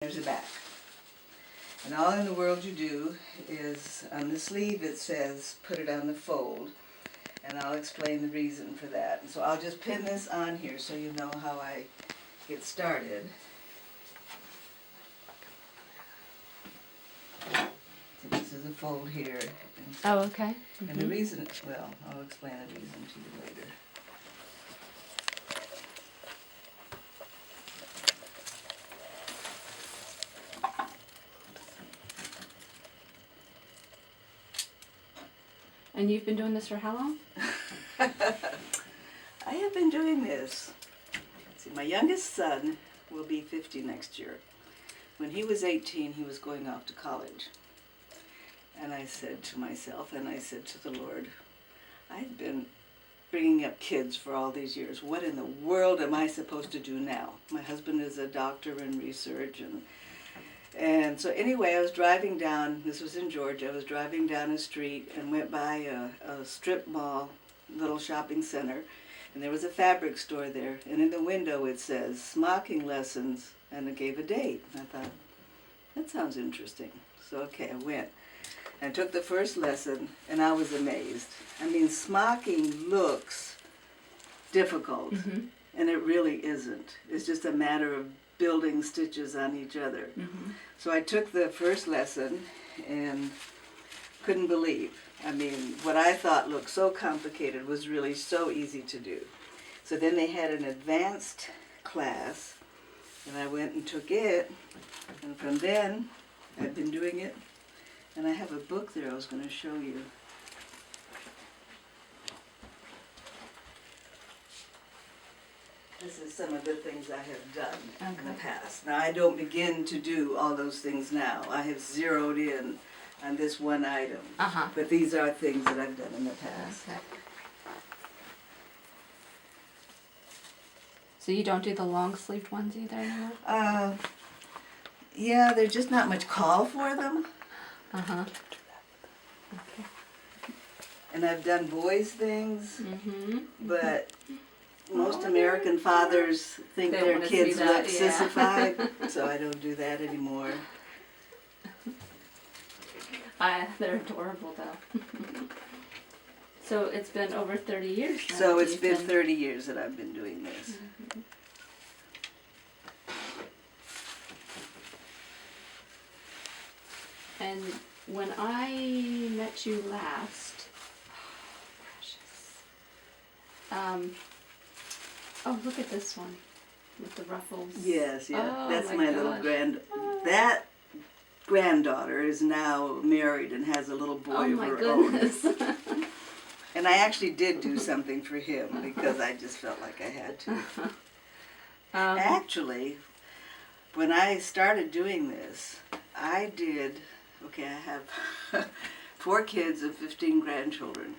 There's a back. And all in the world you do is, on the sleeve it says, put it on the fold. And I'll explain the reason for that. So I'll just pin this on here so you know how I get started. So this is a fold here. Oh, okay. And the reason, well, I'll explain the reason to you later. And you've been doing this for how long? I have been doing this. See, my youngest son will be 50 next year. When he was 18, he was going off to college. And I said to myself, and I said to the Lord, I've been bringing up kids for all these years. What in the world am I supposed to do now? My husband is a doctor in research, and so anyway, I was driving down, this was in Georgia, I was driving down a street and went by a strip mall, little shopping center, and there was a fabric store there, and in the window it says, smocking lessons, and it gave a date. And I thought, that sounds interesting. So okay, I went. I took the first lesson, and I was amazed. I mean, smocking looks difficult, and it really isn't. It's just a matter of building stitches on each other. So I took the first lesson and couldn't believe. I mean, what I thought looked so complicated was really so easy to do. So then they had an advanced class, and I went and took it, and from then I've been doing it. And I have a book there I was going to show you. This is some of the things I have done in the past. Now, I don't begin to do all those things now. I have zeroed in on this one item. But these are things that I've done in the past. Okay. So you don't do the long-sleeved ones either anymore? Yeah, there's just not much call for them. Okay. And I've done boys' things, but most American fathers think They their wanna kids see that, look yeah. sissified, so I don't do that anymore. They're adorable though. So it's been over 30 years now. So it's been 30 years that I've been doing this. And when I met you last, precious. Oh, look at this one with the ruffles. Yes, yeah, Oh, that's my my little that granddaughter is now married and has a little boy of her own. Goodness. And I actually did do something for him because I just felt like I had to. Actually, when I started doing this, I did, okay, I have 4 kids and 15 grandchildren.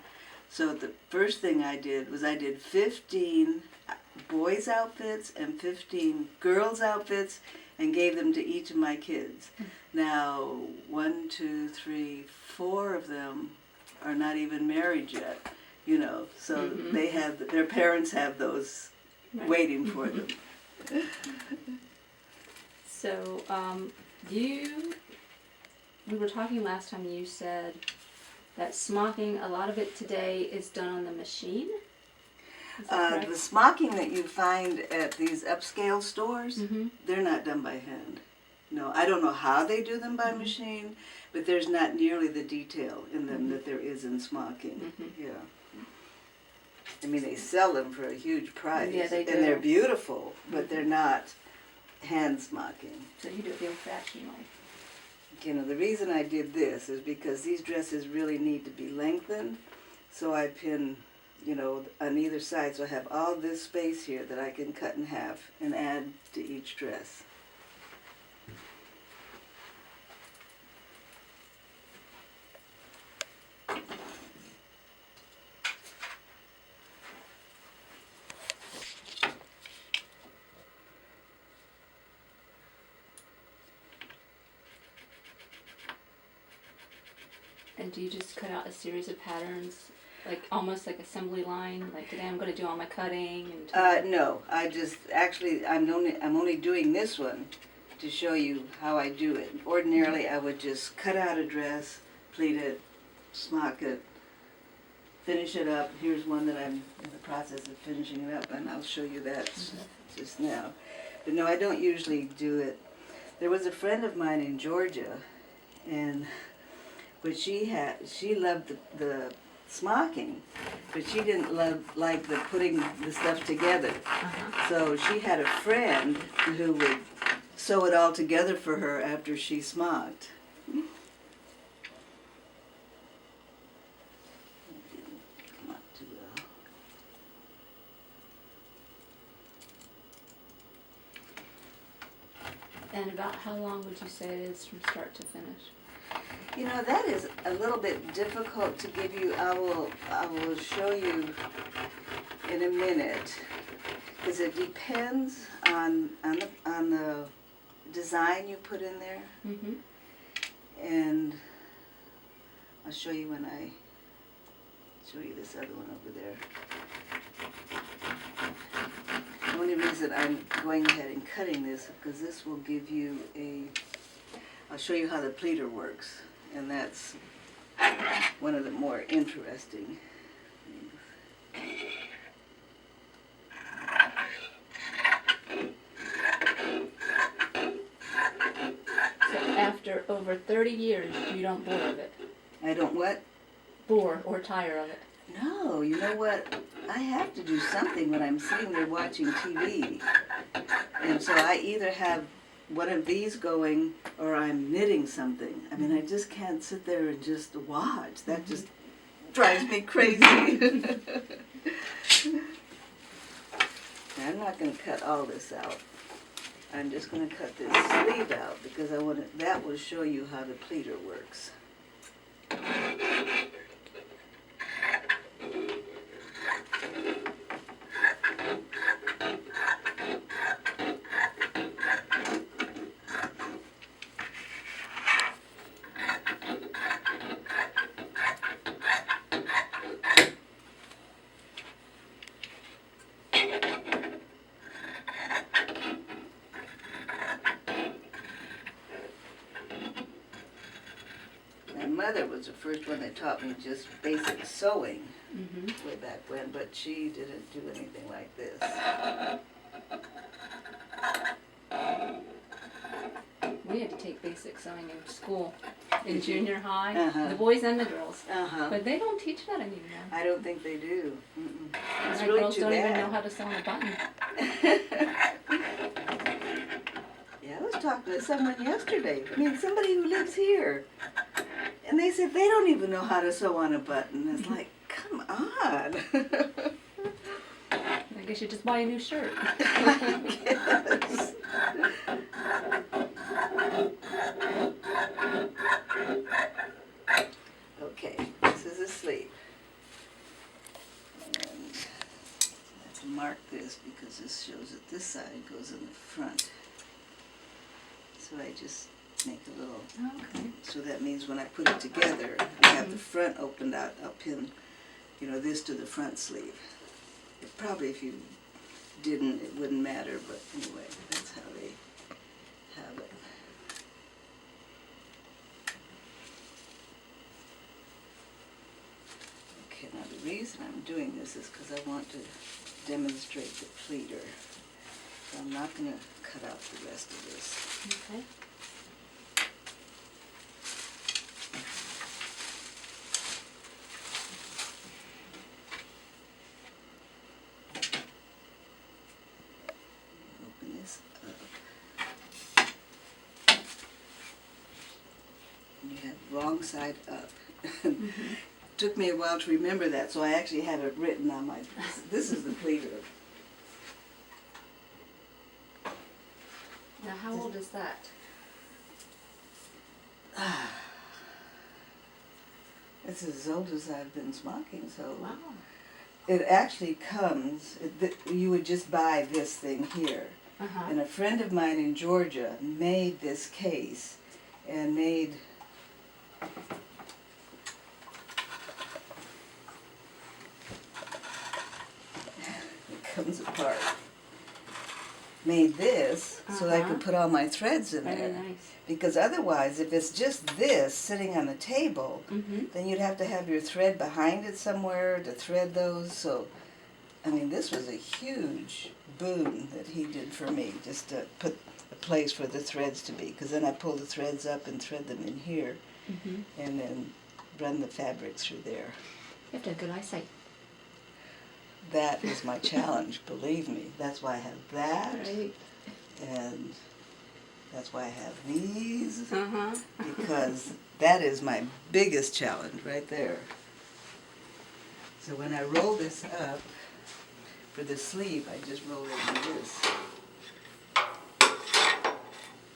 So the first thing I did was I did 15 boys' outfits and 15 girls' outfits and gave them to each of my kids. Now, 1, 2, 3, 4 of them are not even married yet, you know, so they have, their parents have those waiting for them. So, we were talking last time, you said that smocking, a lot of it today is done on the machine? Is that correct? The smocking that you find at these upscale stores, they're not done by hand. No, I don't know how they do them by machine, but there's not nearly the detail in them that there is in smocking. Yeah. I mean, they sell them for a huge price. Yeah, they do. And they're beautiful, but they're not hand smocking. So you do it the old-fashioned way. You know, the reason I did this is because these dresses really need to be lengthened, so I pin, you know, on either side, so I have all this space here that I can cut in half and add to each dress. And do you just cut out a series of patterns, like almost like assembly line? Like today I'm going to do all my cutting and. No, I just actually I'm only doing this one to show you how I do it. Ordinarily, I would just cut out a dress, pleat it, smock it, finish it up. Here's one that I'm in the process of finishing it up, and I'll show you that just now. But no, I don't usually do it. There was a friend of mine in Georgia, and what she loved the smocking, but she didn't like the putting the stuff together. So she had a friend who would sew it all together for her after she smocked. Come up too well. And about how long would you say it is from start to finish? You know, that is a little bit difficult to give you. I will show you in a minute, because it depends on the design you put in there. Mm-hmm. And I'll show you when I show you this other one over there. The only reason I'm going ahead and cutting this is because this will give you I'll show you how the pleater works, and that's one of the more interesting things. So after over 30 years, you don't bore of it? I don't what? Bore or tire of it? No, you know what? I have to do something when I'm sitting there watching TV. And so I either have one of these going or I'm knitting something. I mean, I just can't sit there and just watch. That just drives me crazy. I'm not going to cut all this out. I'm just going to cut this sleeve out because that will show you how the pleater works. My mother was the first one that taught me just basic sewing way back when, but she didn't do anything like this. We had to take basic sewing in school, in junior high, the boys and the girls. But they don't teach that anymore. I don't think they do. It's My really girls too don't even bad. know how to sew on a button. Yeah, I was talking to someone yesterday. I mean, somebody who lives here. And they said they don't even know how to sew on a button. It's like, come on. I guess you just buy a new shirt. Yes. Okay, this is a sleeve. And I have to mark this because this shows that this side goes in the front. So I just make a little, so that means when I put it together, I have the front opened out, I'll pin, this to the front sleeve. Probably if you didn't, it wouldn't matter, but anyway, that's how they have it. Okay, now the reason I'm doing this is because I want to demonstrate the pleater. So I'm not going to cut out the rest of this. Okay. Open this up. And you have wrong side up. Took me a while to remember that, so I actually have it written on my, this is the pleater. Now, how old is that? It's as old as I've been smocking, so Wow. it actually comes, you would just buy this thing here. And a friend of mine in Georgia made this case and made it comes apart. made this so I Uh-huh. could put all my threads in Very there. nice. Because otherwise, if it's just this sitting on the table, Mm-hmm. then you'd have to have your thread behind it somewhere to thread those. So, I mean, this was a huge boon that he did for me, just to put a place for the threads to be. Because then I pull the threads up and thread them in here, Mm-hmm. and then run the fabric through there. You have to have good eyesight. That is my challenge, believe me. That's why I have that, Right. and that's why I have these, Uh-huh. because that is my biggest challenge right there. So when I roll this up for the sleeve, I just roll it like this.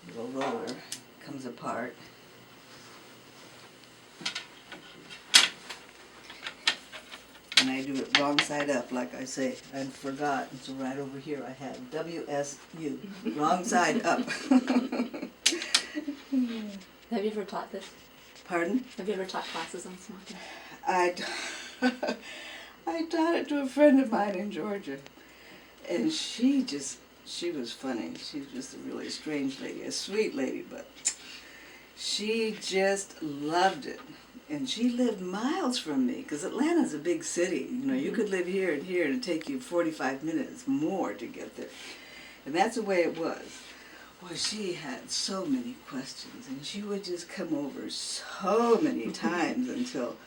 Little roller comes apart. And I do it wrong side up, like I say. I forgot, and so right over here I have WSU, wrong side up. Have you ever taught this? Pardon? Have you ever taught classes on smocking? I taught it to a friend of mine in Georgia, and she was funny. She was just a really strange lady, a sweet lady, but she just loved it. And she lived miles from me, because Atlanta's a big city. You know, you could live here and here, and it'd take you 45 minutes more to get there. And that's the way it was. Well, she had so many questions, and she would just come over so many times until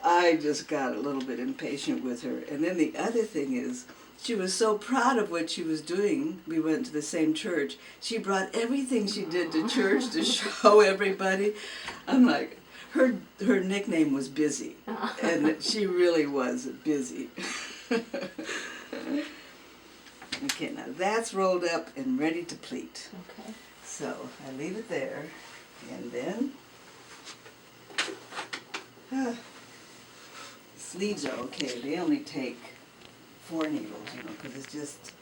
I just got a little bit impatient with her. And then the other thing is, she was so proud of what she was doing. We went to the same church. She brought everything she did to church to show everybody. I'm like, her nickname was Busy, and she really was busy. Okay, now that's rolled up and ready to pleat. Okay. So I leave it there, and then sleeves are okay. They only take 4 needles, you know, because it's just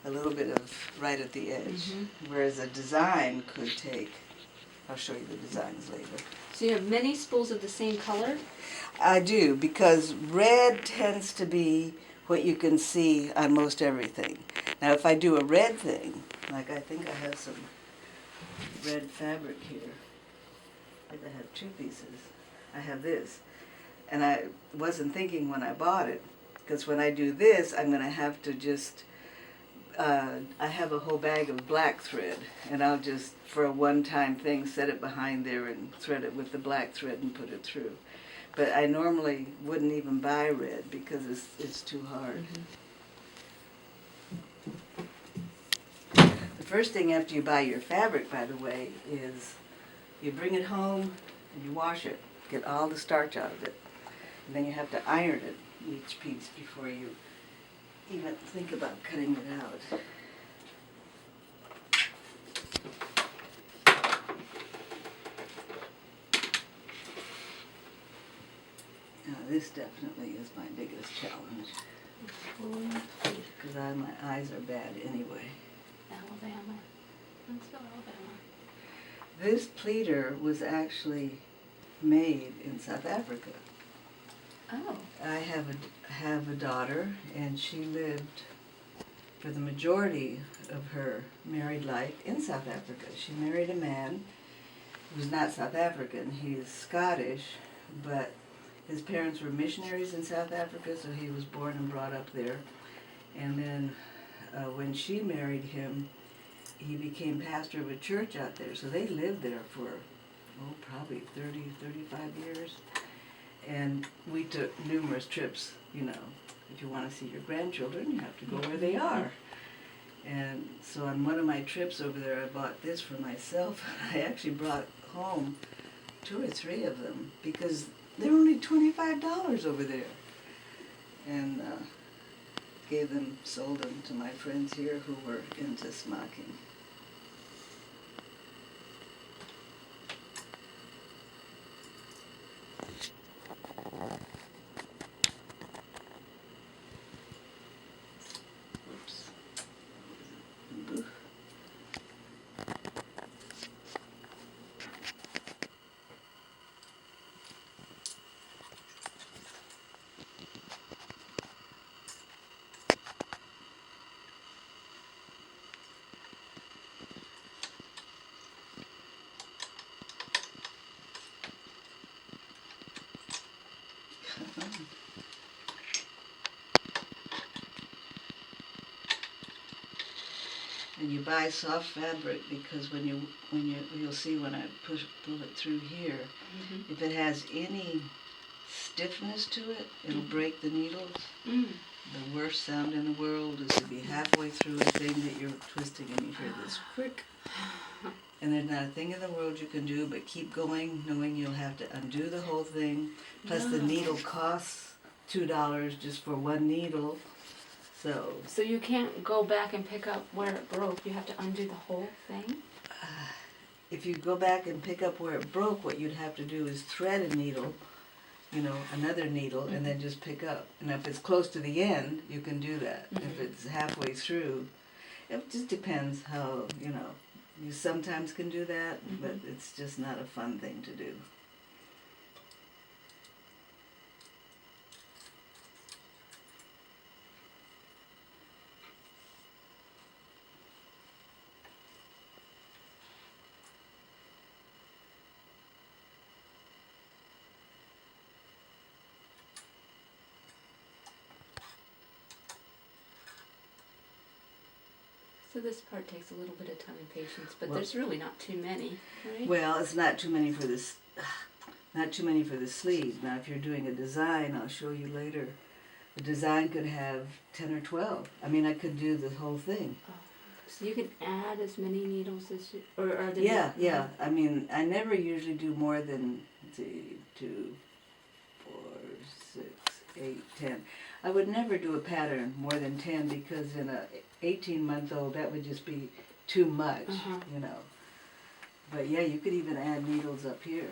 a little bit of right at the edge. Whereas a design could take, I'll show you the designs later. So you have many spools of the same color? I do, because red tends to be what you can see on most everything. Now if I do a red thing, like I think I have some red fabric here. I think I have 2 pieces. I have this. And I wasn't thinking when I bought it, because when I do this, I'm going to have to just, I have a whole bag of black thread, and I'll just, for a one-time thing, set it behind there and thread it with the black thread and put it through. But I normally wouldn't even buy red because it's too hard. The first thing after you buy your fabric, by the way, is you bring it home and you wash it, get all the starch out of it. And then you have to iron it, each piece, before you even think about cutting it out. Now this definitely is my biggest challenge, because my eyes are bad anyway. Alabama. Let's go Alabama. This pleater was actually made in South Africa. Oh. I have a daughter, and she lived for the majority of her married life in South Africa. She married a man who's not South African. He's Scottish, but his parents were missionaries in South Africa, so he was born and brought up there. And then when she married him, he became pastor of a church out there. So they lived there for, probably 30, 35 years. And we took numerous trips, you know. If you want to see your grandchildren, you have to go where they are. And so on one of my trips over there, I bought this for myself. I actually brought home 2 or 3 of them because they're only $25 over there. And sold them to my friends here who were into smocking. you buy soft fabric, because you'll see when I pull it through here, Mm-hmm. if it has any stiffness to it, it'll Mhm. break the needles. Mm. The worst sound in the world is to be halfway through a thing that you're twisting and you hear this crick. And there's not a thing in the world you can do but keep going, knowing you'll have to undo the whole thing. Plus the No. needle costs $2 just for one needle. So you can't go back and pick up where it broke. You have to undo the whole thing? If you go back and pick up where it broke, what you'd have to do is thread a needle, another needle, and then just pick up. And if it's close to the end, you can do that. If it's halfway through, it just depends how, you sometimes can do that, but it's just not a fun thing to do. So this part takes a little bit of time and patience, but Well- there's really not too many, right? Well, it's not too many for this, not too many for the sleeve. Now, if you're doing a design, I'll show you later. The design could have 10 or 12. I mean, I could do the whole thing. So you can add as many needles as you, or are there? Yeah. I mean, I never usually do more than, let's see, 2, 4, 6, 8, 10. I would never do a pattern more than 10 because in a 18-month-old that would just be too much, But yeah, you could even add needles up here.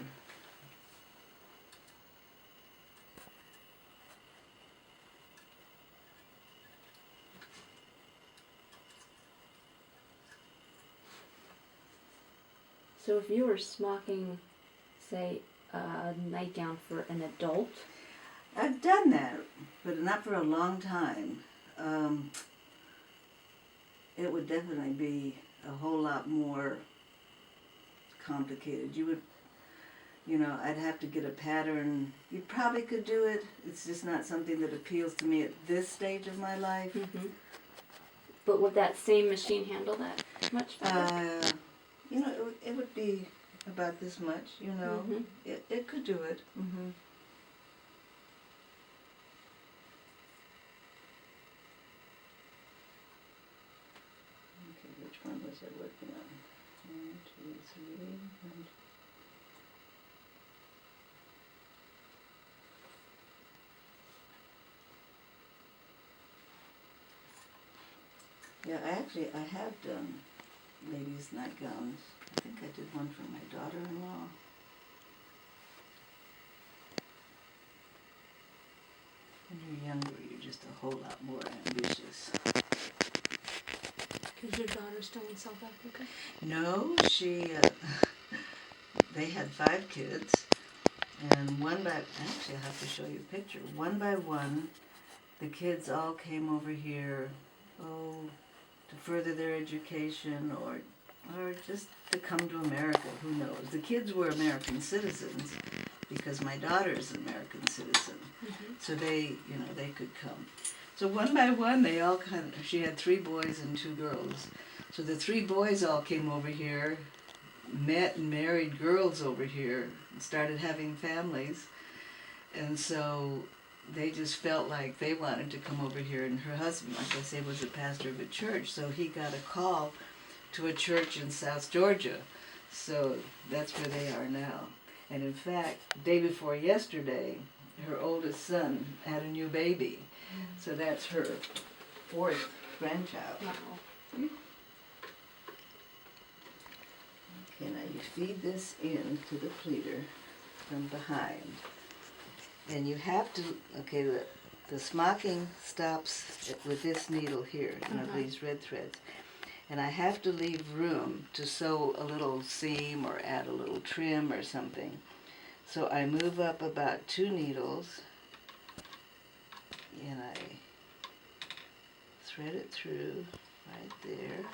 So if you were smocking, say, a nightgown for an adult, I've done that, but not for a long time. It would definitely be a whole lot more complicated. You would, I'd have to get a pattern. You probably could do it. It's just not something that appeals to me at this stage of my life. but would that same machine handle that much better? It would be about this much, It could do it. Okay, which one was I working on? 1, 2, 3, and... Yeah, I have done ladies' nightgowns. I think I did one for my daughter-in-law. When you're younger, you're just a whole lot more ambitious. Is your daughter still in South Africa? No, they had 5 kids, and actually I have to show you a picture. One by one, the kids all came over here, to further their education or just to come to America, who knows. The kids were American citizens because my daughter is an American citizen. So they could come. So one by one, she had 3 boys and 2 girls. So the 3 boys all came over here, met and married girls over here, and started having families. And so they just felt like they wanted to come over here, and her husband, like I say, was a pastor of a church, so he got a call to a church in South Georgia. So that's where they are now. And in fact, the day before yesterday, her oldest son had a new baby. So that's her 4th grandchild. Wow. Okay, now you feed this in to the pleater from behind. And you have to, the smocking stops with this needle here, these red threads. And I have to leave room to sew a little seam or add a little trim or something. So I move up about 2 needles, and I thread it through right there.